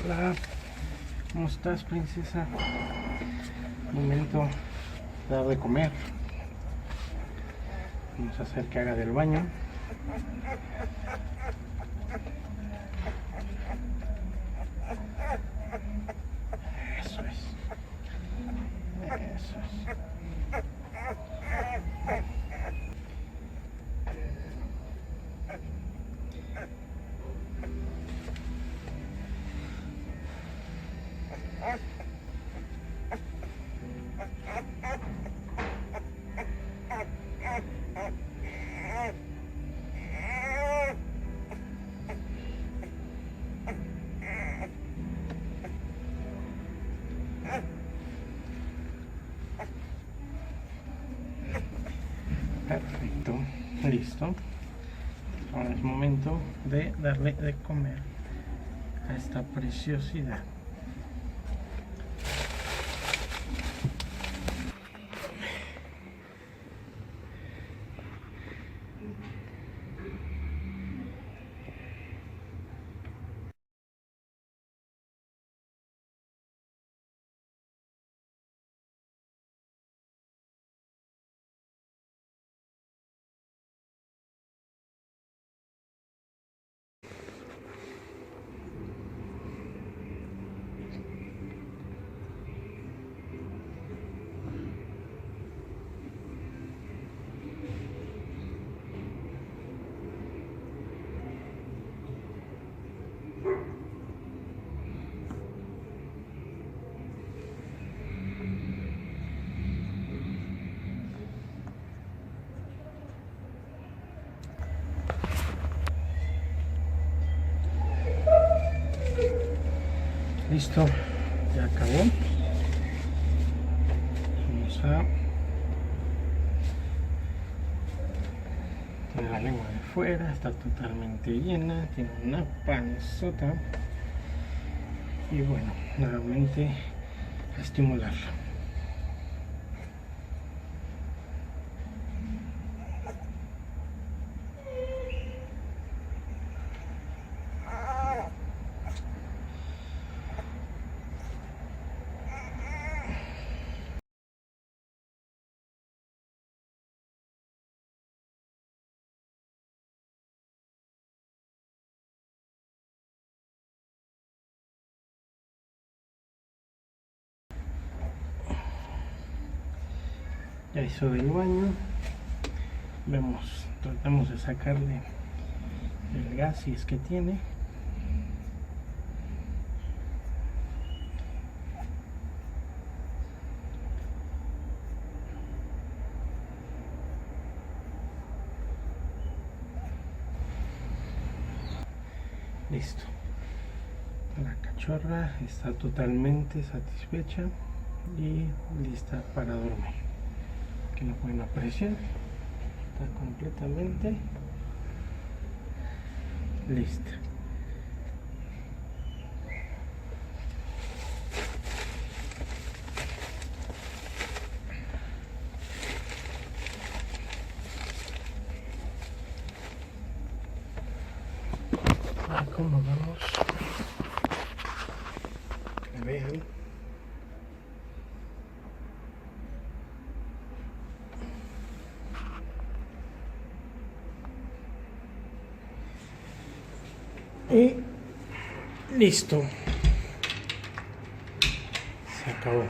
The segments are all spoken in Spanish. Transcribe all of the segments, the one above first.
Hola, ¿cómo estás, princesa? Momento de dar de comer. Vamos a hacer que haga del baño. Eso es. Eso es. Perfecto, listo. Ahora es momento de darle de comer a esta preciosidad. Listo, ya acabó. Vamos a tiene la lengua de fuera, está totalmente llena, tiene una panzota. Y bueno, nuevamente a estimularla. Ya hizo del baño. Tratamos de sacarle el gas si es que tiene. Listo. La cachorra está totalmente satisfecha y lista para dormir. Aquí lo pueden apreciar. Está completamente lista. Acomodamos. Vean. Y listo. Se acabó.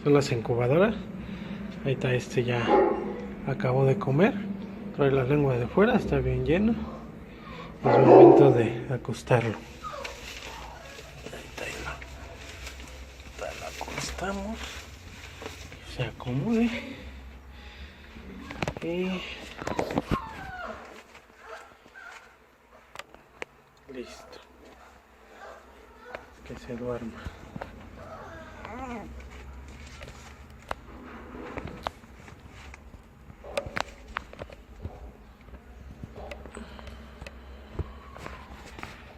son las incubadoras. Ahí está, ya acabó de comer, trae la lengua de fuera, está bien lleno. Es momento de acostarlo. Ahí lo acostamos, se acomode y listo, que se duerma.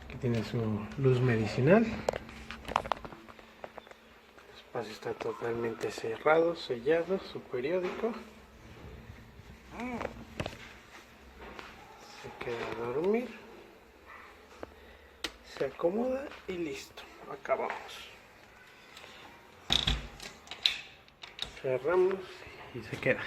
Aquí tiene su luz medicinal. El espacio está totalmente cerrado, sellado, su periódico. Se queda a dormir, se acomoda y listo, acabamos. Cerramos y se queda.